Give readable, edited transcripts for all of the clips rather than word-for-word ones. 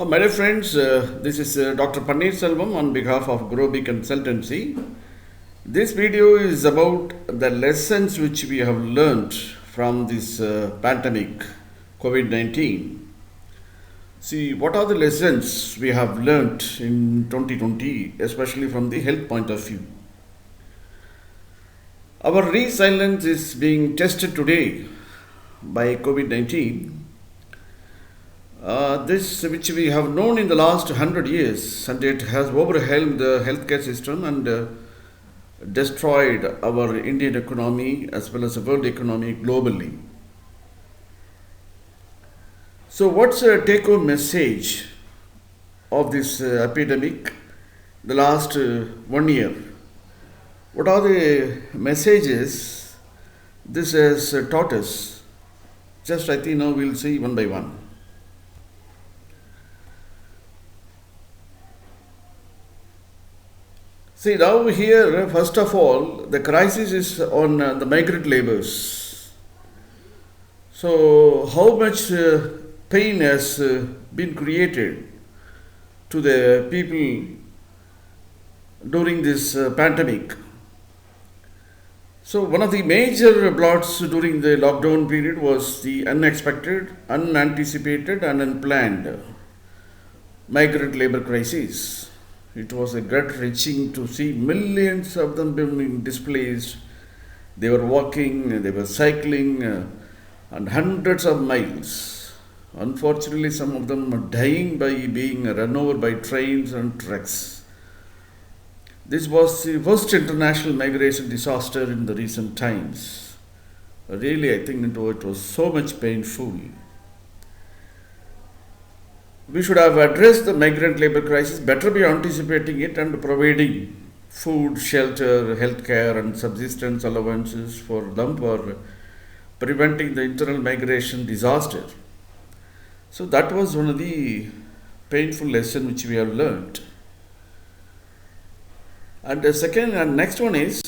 My dear friends, this is Dr. Paneer Selvam on behalf of Groby Consultancy. This video is about the lessons which we have learnt from this pandemic, COVID 19. See, what are the lessons we have learnt in 2020, especially from the health point of view? Our resilience is being tested today by COVID 19. This, which we have known in the last 100 years, and it has overwhelmed the healthcare system and destroyed our Indian economy as well as the world economy globally. So, what's the take home message of this epidemic the last 1 year? What are the messages this has taught us? Just I think now we'll see one by one. See, now here, first of all, the crisis is on the migrant laborers. So, how much pain has been created to the people during this pandemic? So, one of the major blots during the lockdown period was the unexpected, unanticipated, and unplanned migrant labor crisis. It was a gut wrenching to see millions of them being displaced. They were walking, they were cycling, and hundreds of miles. Unfortunately, some of them are dying by being run over by trains and trucks. This was the worst international migration disaster in the recent times. Really, I think it was so much painful. We should have addressed the migrant labor crisis better by anticipating it and providing food, shelter, healthcare, and subsistence allowances for them for preventing the internal migration disaster. So that was one of the painful lessons which we have learned. And the second and next one is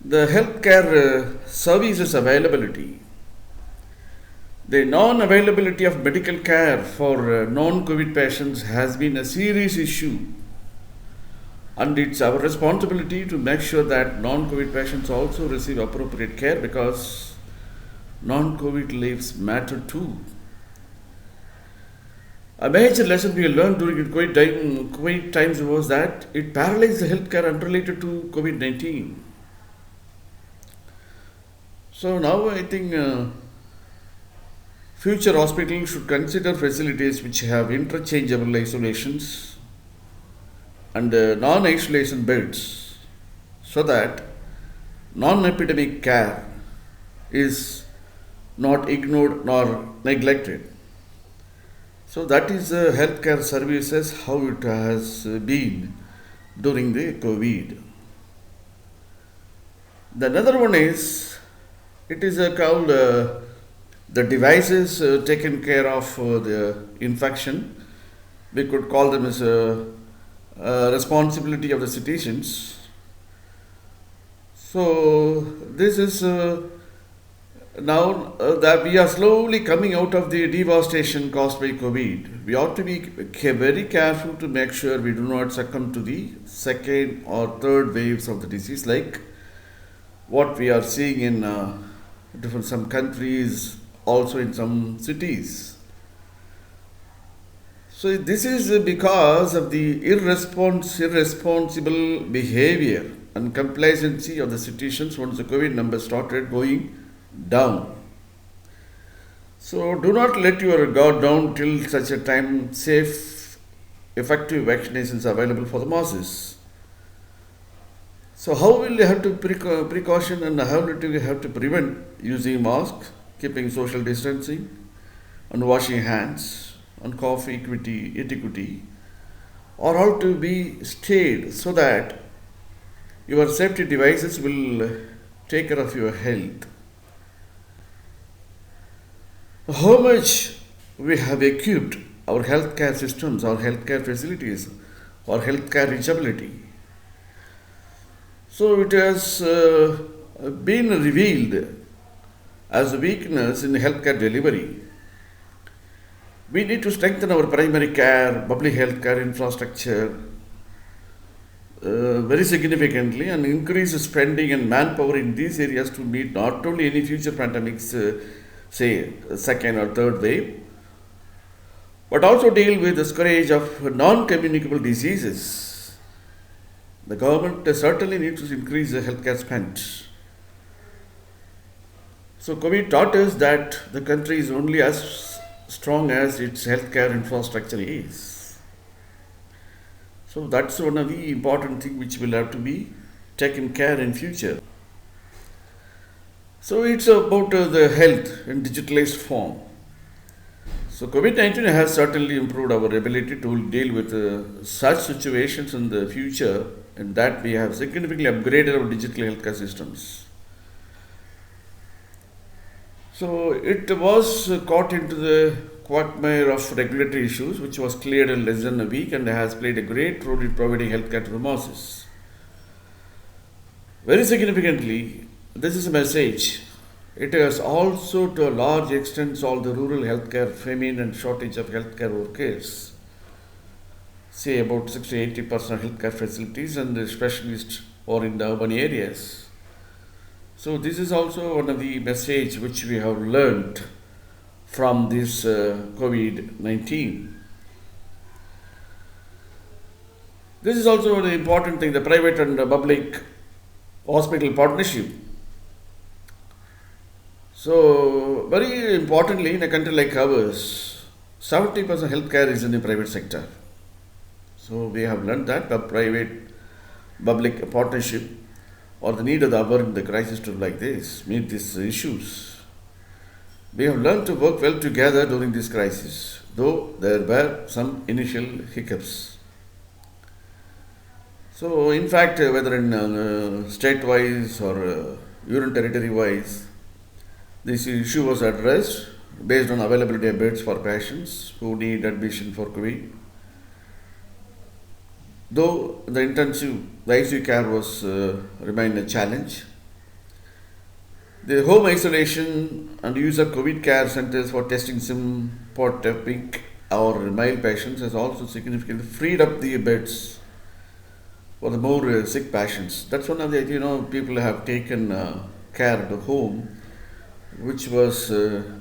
the healthcare services availability. The non-availability of medical care for non-COVID patients has been a serious issue, and it's our responsibility to make sure that non-COVID patients also receive appropriate care because non-COVID lives matter too. A major lesson we learned during COVID times was that it paralyzed the healthcare unrelated to COVID-19. So now I think future hospitals should consider facilities which have interchangeable isolations and non-isolation beds so that non-epidemic care is not ignored nor neglected. So that is healthcare services, how it has been during the COVID. The another one is, it is called the devices taken care of the infection. We could call them as a responsibility of the citizens. So this is now that we are slowly coming out of the devastation caused by COVID. We ought to be very careful to make sure we do not succumb to the second or third waves of the disease, like what we are seeing in different some countries, also in some cities. So this is because of the irresponsible behavior and complacency of the citizens once the COVID numbers started going down. So do not let your guard down till such a time safe, effective vaccinations are available for the masses. So how will you have to precaution and how will you have to prevent using masks, keeping social distancing, and washing hands, and cough etiquette, or how to be stayed so that your safety devices will take care of your health. How much we have equipped our healthcare systems, our healthcare facilities, our healthcare reachability. So it has been revealed as a weakness in healthcare delivery. We need to strengthen our primary care, public health care infrastructure very significantly and increase spending and manpower in these areas to meet not only any future pandemics, say second or third wave, but also deal with the scourge of non-communicable diseases. The government certainly needs to increase the healthcare spend. So COVID taught us that the country is only as strong as its healthcare infrastructure is. So that's one of the important things which will have to be taken care in future. So it's about the health in digitalized form. So COVID-19 has certainly improved our ability to deal with such situations in the future, and that we have significantly upgraded our digital healthcare systems. So it was caught into the quagmire of regulatory issues, which was cleared in less than a week and has played a great role in providing healthcare to the masses. Very significantly, this is a message. It has also, to a large extent, solved the rural healthcare famine and shortage of healthcare workers. Say about 60 to 80% healthcare facilities and the specialists are in the urban areas. So this is also one of the message which we have learned from this COVID-19. This is also the important thing, the private and the public hospital partnership. So very importantly, in a country like ours, 70% healthcare is in the private sector. So we have learned that the private public partnership or the need of the hour in the crisis to like this, meet these issues. We have learned to work well together during this crisis, though there were some initial hiccups. So in fact, whether in state-wise or union territory-wise, this issue was addressed based on availability of beds for patients who need admission for COVID. Though the ICU care was remained a challenge, the home isolation and use of COVID care centers for testing symptomatic or mild patients has also significantly freed up the beds for the more sick patients. That's one of the people have taken care at the home, which was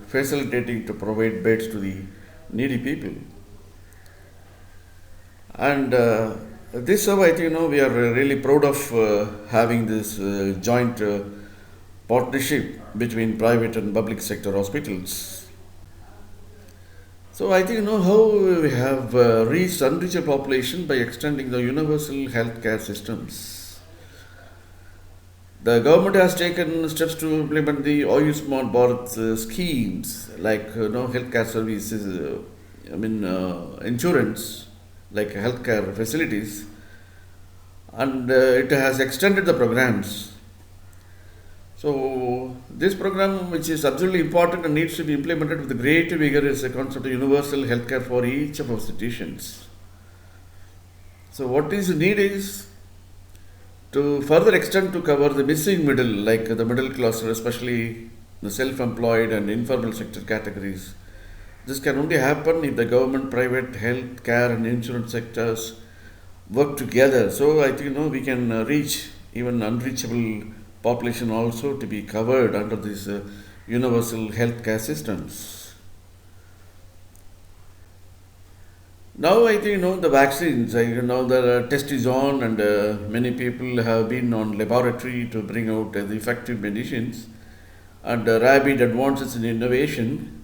facilitating to provide beds to the needy people. And this, we are really proud of having this joint partnership between private and public sector hospitals. So I think how we have reached unreached population by extending the universal healthcare systems. The government has taken steps to implement the Ayushman Bharat schemes like healthcare services, insurance, like healthcare facilities, and it has extended the programs. So this program, which is absolutely important and needs to be implemented with great vigor, is a concept of universal healthcare for each of our citizens. So what is need is to further extend to cover the missing middle, like the middle class, especially the self-employed and informal sector categories. This can only happen if the government, private, health care and insurance sectors work together. So I think we can reach even unreachable population also to be covered under these universal healthcare systems. Now I think the vaccines. The test is on, and many people have been on laboratory to bring out the effective medicines, and rapid advances in innovation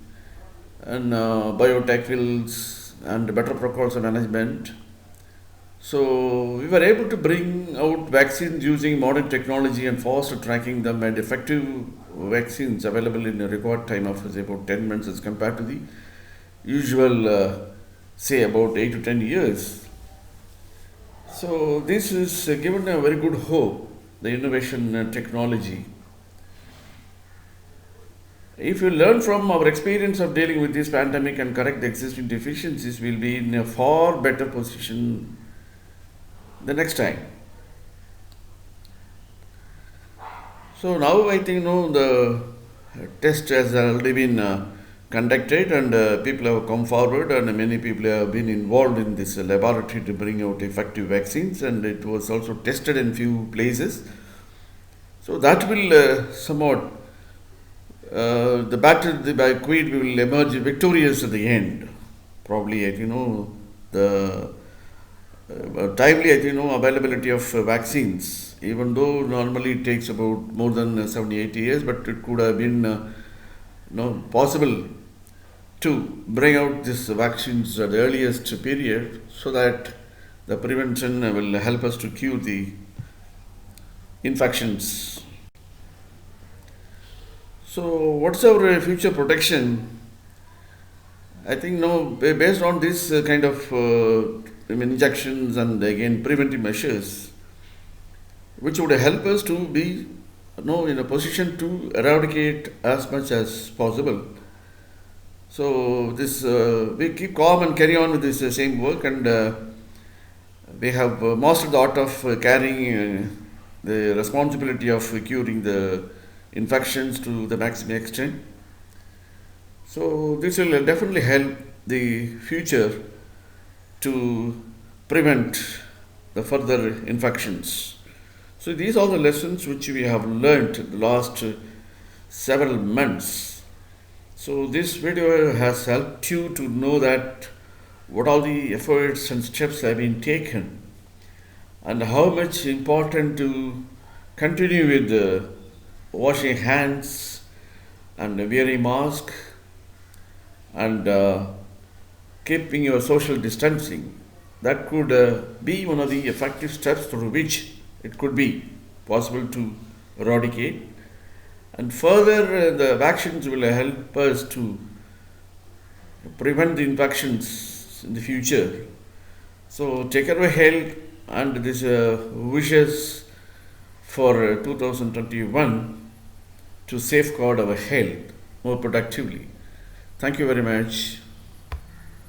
and biotech fields and better protocols of management. So we were able to bring out vaccines using modern technology and fast tracking them, and effective vaccines available in a record time of about 10 months as compared to the usual say about 8 to 10 years. So this is given a very good hope, the innovation and technology. If you learn from our experience of dealing with this pandemic and correct the existing deficiencies, we'll be in a far better position the next time. So now I think the test has already been conducted, and people have come forward, and many people have been involved in this laboratory to bring out effective vaccines, and it was also tested in few places. So that will somewhat the battle by COVID will emerge victorious at the end. Probably, the timely, availability of vaccines, even though normally it takes about more than 70-80 years, but it could have been possible to bring out these vaccines at the earliest period, so that the prevention will help us to cure the infections. So, what's our future protection? I think based on this kind of injections and again preventive measures, which would help us to be in a position to eradicate as much as possible. So this we keep calm and carry on with this same work, and we have mastered the art of carrying the responsibility of curing the infections to the maximum extent. So this will definitely help the future to prevent the further infections. So these are the lessons which we have learnt in the last several months. So this video has helped you to know that what all the efforts and steps have been taken, and how much important to continue with washing hands and wearing mask and keeping your social distancing. That could be one of the effective steps through which it could be possible to eradicate. And further, the vaccines will help us to prevent the infections in the future. So take care of your health, and this wishes for 2021 to safeguard our health more productively. Thank you very much.